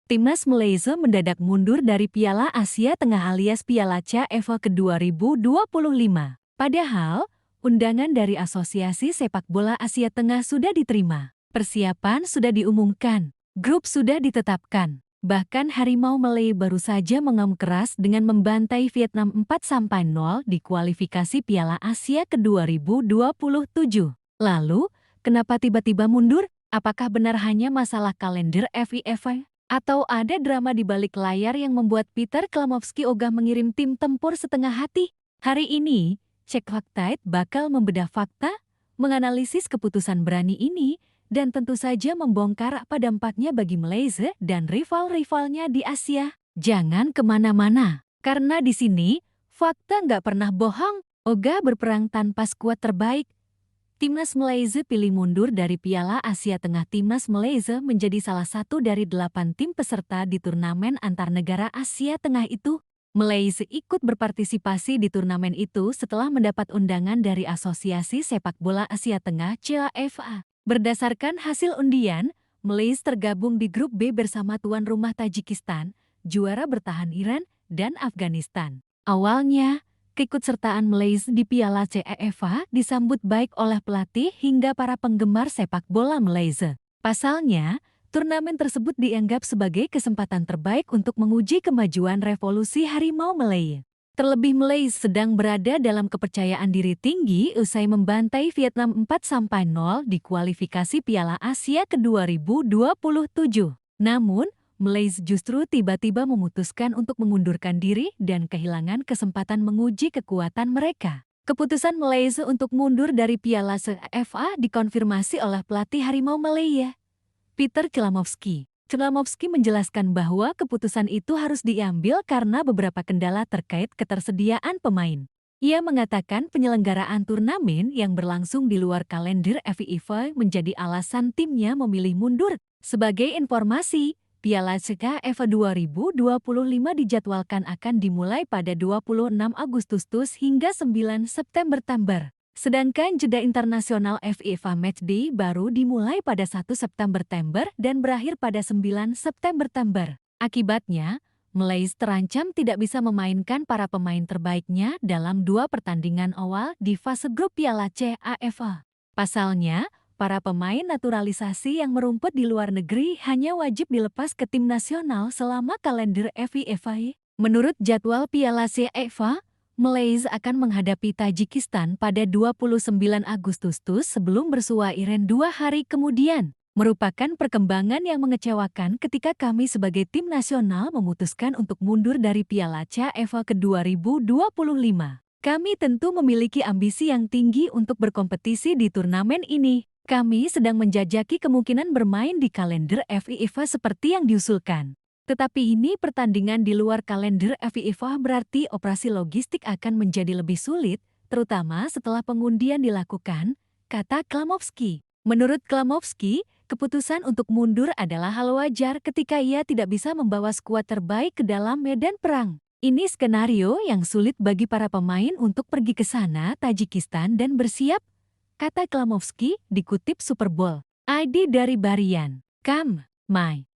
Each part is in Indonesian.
Timnas Malaysia mendadak mundur dari Piala Asia Tengah alias Piala CAF ke 2025. Padahal, undangan dari Asosiasi Sepak Bola Asia Tengah sudah diterima. Persiapan sudah diumumkan, grup sudah ditetapkan. Bahkan Harimau Malay baru saja mengaum keras dengan membantai Vietnam 4-0 di kualifikasi Piala Asia ke 2027. Lalu, kenapa tiba-tiba mundur? Apakah benar hanya masalah kalender FIFA? Atau ada drama di balik layar yang membuat Peter Klamovski ogah mengirim tim tempur setengah hati? Hari ini, Cek Fakta bakal membedah fakta, menganalisis keputusan berani ini, dan tentu saja membongkar apa dampaknya bagi Malaysia dan rival-rivalnya di Asia. Jangan kemana-mana, karena di sini, fakta nggak pernah bohong. Ogah berperang tanpa skuad terbaik. Timnas Malaysia pilih mundur dari Piala Asia Tengah. Timnas Malaysia menjadi salah satu dari 8 tim peserta di turnamen antar negara Asia Tengah itu. Malaysia ikut berpartisipasi di turnamen itu setelah mendapat undangan dari Asosiasi Sepak Bola Asia Tengah (CAF). Berdasarkan hasil undian, Malaysia tergabung di grup B bersama tuan rumah Tajikistan, juara bertahan Iran, dan Afghanistan. Awalnya, keikutsertaan Malaysia di Piala CAF disambut baik oleh pelatih hingga para penggemar sepak bola Malaysia. Pasalnya, turnamen tersebut dianggap sebagai kesempatan terbaik untuk menguji kemajuan revolusi Harimau Malay. Terlebih Malaysia sedang berada dalam kepercayaan diri tinggi usai membantai Vietnam 4-0 di kualifikasi Piala Asia ke 2027. Namun, Malaysia justru tiba-tiba memutuskan untuk mengundurkan diri dan kehilangan kesempatan menguji kekuatan mereka. Keputusan Malaysia untuk mundur dari Piala CAF dikonfirmasi oleh pelatih Harimau Malaya, Peter Klamovski. Klamovski menjelaskan bahwa keputusan itu harus diambil karena beberapa kendala terkait ketersediaan pemain. Ia mengatakan penyelenggaraan turnamen yang berlangsung di luar kalender FIFA menjadi alasan timnya memilih mundur. Sebagai informasi, Piala CAF 2025 dijadwalkan akan dimulai pada 26 Agustus hingga 9 September. Sedangkan jeda internasional FIFA Matchday baru dimulai pada 1 September dan berakhir pada 9 September. Akibatnya, Malaysia terancam tidak bisa memainkan para pemain terbaiknya dalam 2 pertandingan awal di fase grup Piala CAF. Pasalnya, para pemain naturalisasi yang merumput di luar negeri hanya wajib dilepas ke tim nasional selama kalender FIFA. Menurut jadwal Piala CAF, Malaysia akan menghadapi Tajikistan pada 29 Agustus sebelum bersua Iran 2 hari kemudian. Merupakan perkembangan yang mengecewakan ketika kami sebagai tim nasional memutuskan untuk mundur dari Piala CAF ke 2025. Kami tentu memiliki ambisi yang tinggi untuk berkompetisi di turnamen ini. Kami sedang menjajaki kemungkinan bermain di kalender FIFA seperti yang diusulkan. Tetapi ini pertandingan di luar kalender FIFA berarti operasi logistik akan menjadi lebih sulit, terutama setelah pengundian dilakukan, kata Klamovski. Menurut Klamovski, keputusan untuk mundur adalah hal wajar ketika ia tidak bisa membawa skuad terbaik ke dalam medan perang. Ini skenario yang sulit bagi para pemain untuk pergi ke sana, Tajikistan, dan bersiap, kata Klamovski, dikutip Superbowl ID dari Barian.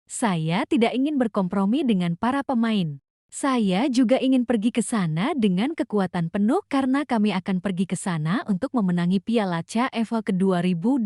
Saya tidak ingin berkompromi dengan para pemain. Saya juga ingin pergi ke sana dengan kekuatan penuh karena kami akan pergi ke sana untuk memenangi Piala CAF ke 2025.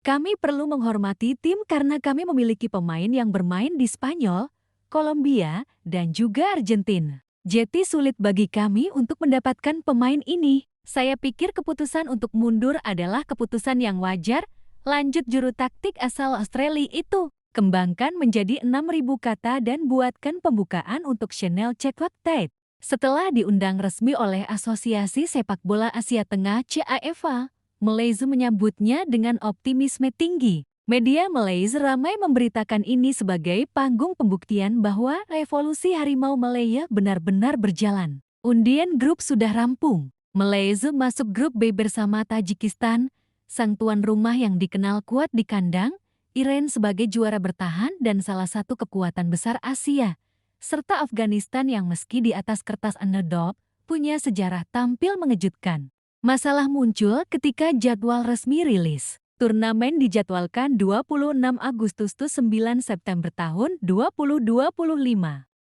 Kami perlu menghormati tim karena kami memiliki pemain yang bermain di Spanyol, Kolombia, dan juga Argentina. Jadi sulit bagi kami untuk mendapatkan pemain ini. Saya pikir keputusan untuk mundur adalah keputusan yang wajar, lanjut juru taktik asal Australia itu. Kembangkan menjadi 6.000 kata dan buatkan pembukaan untuk channel Cek Fakta. Setelah diundang resmi oleh Asosiasi Sepak Bola Asia Tengah (CAF), Malaysia menyambutnya dengan optimisme tinggi. Media Malaysia ramai memberitakan ini sebagai panggung pembuktian bahwa revolusi Harimau Malaya benar-benar berjalan. Undian grup sudah rampung. Malaysia masuk grup B bersama Tajikistan, sang tuan rumah yang dikenal kuat di kandang, Iran sebagai juara bertahan dan salah satu kekuatan besar Asia, serta Afghanistan yang meski di atas kertas underdog, punya sejarah tampil mengejutkan. Masalah muncul ketika jadwal resmi rilis. Turnamen dijadwalkan 26 Agustus to 9 September tahun 2025.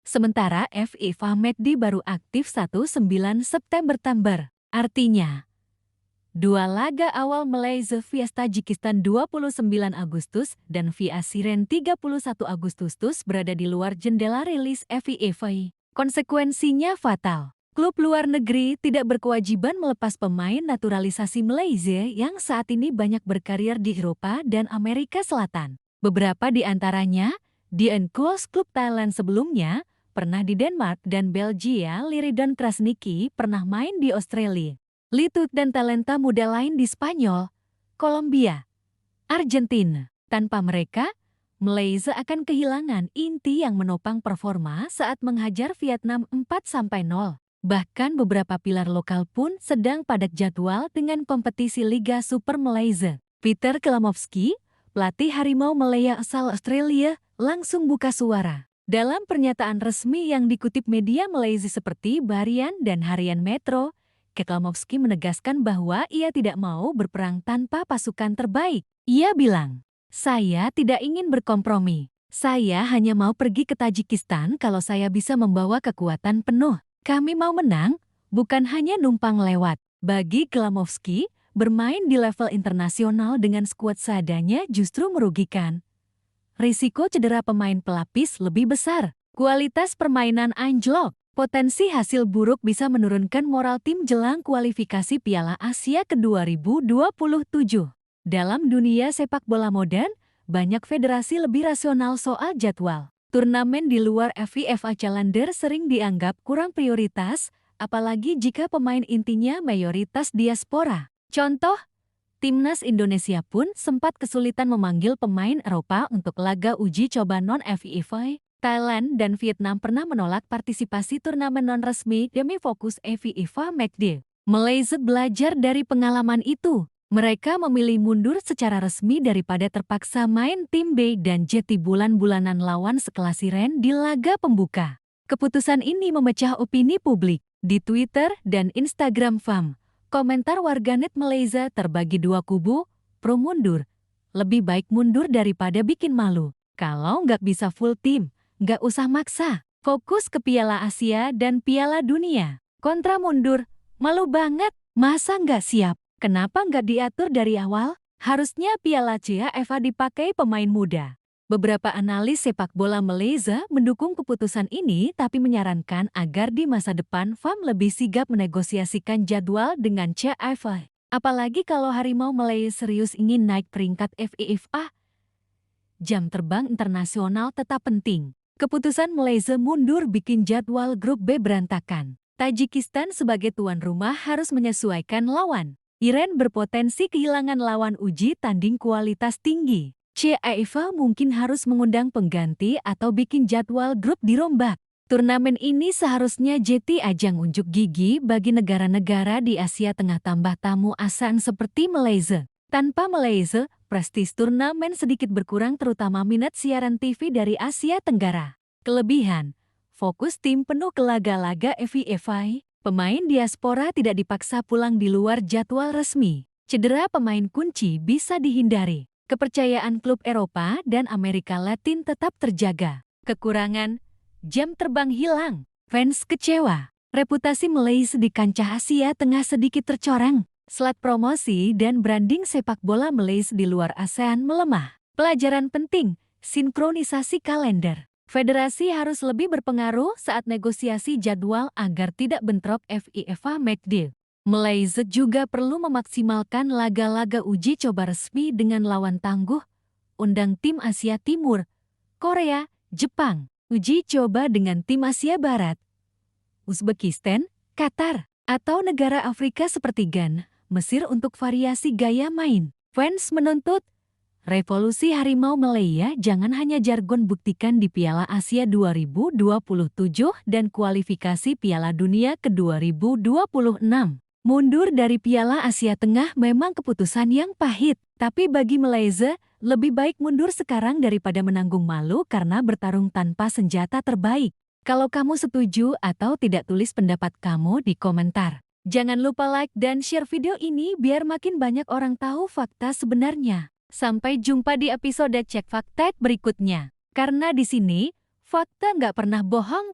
Sementara FIFA McD baru aktif 19 September. Artinya, dua laga awal Malaysia via Tajikistan 29 Agustus dan via Siren 31 Agustus berada di luar jendela rilis FIFA. Konsekuensinya fatal. Klub luar negeri tidak berkewajiban melepas pemain naturalisasi Malaysia yang saat ini banyak berkarir di Eropa dan Amerika Selatan. Beberapa di antaranya, di Enkos klub Thailand sebelumnya, pernah di Denmark dan Belgia. Liridon Krasniki pernah main di Australia. Litut dan talenta muda lain di Spanyol, Kolombia, Argentina. Tanpa mereka, Malaysia akan kehilangan inti yang menopang performa saat menghajar Vietnam 4-0. Bahkan beberapa pilar lokal pun sedang padat jadwal dengan kompetisi Liga Super Malaysia. Peter Kelamovski, pelatih Harimau Malaya asal Australia, langsung buka suara. Dalam pernyataan resmi yang dikutip media Malaysia seperti Baharian dan Harian Metro, Kelamovski menegaskan bahwa ia tidak mau berperang tanpa pasukan terbaik. Ia bilang, "Saya tidak ingin berkompromi. Saya hanya mau pergi ke Tajikistan kalau saya bisa membawa kekuatan penuh. Kami mau menang, bukan hanya numpang lewat." Bagi Kelamovski, bermain di level internasional dengan skuad seadanya justru merugikan. Risiko cedera pemain pelapis lebih besar. Kualitas permainan anjlok. Potensi hasil buruk bisa menurunkan moral tim jelang kualifikasi Piala Asia ke 2027. Dalam dunia sepak bola modern, banyak federasi lebih rasional soal jadwal. Turnamen di luar FIFA Challenger sering dianggap kurang prioritas, apalagi jika pemain intinya mayoritas diaspora. Contoh, Timnas Indonesia pun sempat kesulitan memanggil pemain Eropa untuk laga uji coba non-FIFA. Thailand dan Vietnam pernah menolak partisipasi turnamen non-resmi demi fokus FIFA McD. Malaysia belajar dari pengalaman itu. Mereka memilih mundur secara resmi daripada terpaksa main tim B dan JT bulan-bulanan lawan sekelas Siren di laga pembuka. Keputusan ini memecah opini publik. Di Twitter dan Instagram FAM, komentar warganet Malaysia terbagi dua kubu, pro mundur. Lebih baik mundur daripada bikin malu. Kalau nggak bisa full tim, nggak usah maksa. Fokus ke Piala Asia dan Piala Dunia. Kontra mundur, malu banget, masa nggak siap? Kenapa nggak diatur dari awal? Harusnya Piala CAF dipakai pemain muda. Beberapa analis sepak bola Malaysia mendukung keputusan ini tapi menyarankan agar di masa depan FAM lebih sigap menegosiasikan jadwal dengan CAF. Apalagi kalau Harimau Malaysia serius ingin naik peringkat FIFA. Jam terbang internasional tetap penting. Keputusan Malaysia mundur bikin jadwal grup B berantakan. Tajikistan sebagai tuan rumah harus menyesuaikan lawan. Iran berpotensi kehilangan lawan uji tanding kualitas tinggi. CAF mungkin harus mengundang pengganti atau bikin jadwal grup dirombak. Turnamen ini seharusnya jadi ajang unjuk gigi bagi negara-negara di Asia Tengah tambah tamu ASEAN seperti Malaysia. Tanpa Malaysia, prestis turnamen sedikit berkurang terutama minat siaran TV dari Asia Tenggara. Kelebihan, fokus tim penuh ke laga-laga FIFA. Pemain diaspora tidak dipaksa pulang di luar jadwal resmi. Cedera pemain kunci bisa dihindari. Kepercayaan klub Eropa dan Amerika Latin tetap terjaga. Kekurangan, jam terbang hilang. Fans kecewa. Reputasi Malaysia di kancah Asia Tengah sedikit tercoreng. Slot promosi dan branding sepak bola Malaysia di luar ASEAN melemah. Pelajaran penting, sinkronisasi kalender. Federasi harus lebih berpengaruh saat negosiasi jadwal agar tidak bentrok FIFA McD. Malaysia juga perlu memaksimalkan laga-laga uji coba resmi dengan lawan tangguh, undang tim Asia Timur, Korea, Jepang, uji coba dengan tim Asia Barat, Uzbekistan, Qatar, atau negara Afrika seperti Ghana, Mesir untuk variasi gaya main. Fans menuntut revolusi Harimau Malaya jangan hanya jargon, buktikan di Piala Asia 2027 dan kualifikasi Piala Dunia ke 2026. Mundur dari Piala Asia Tengah memang keputusan yang pahit, tapi bagi Malaysia, lebih baik mundur sekarang daripada menanggung malu karena bertarung tanpa senjata terbaik. Kalau kamu setuju atau tidak, tulis pendapat kamu di komentar. Jangan lupa like dan share video ini biar makin banyak orang tahu fakta sebenarnya. Sampai jumpa di episode Cek Fakta berikutnya. Karena di sini, fakta nggak pernah bohong.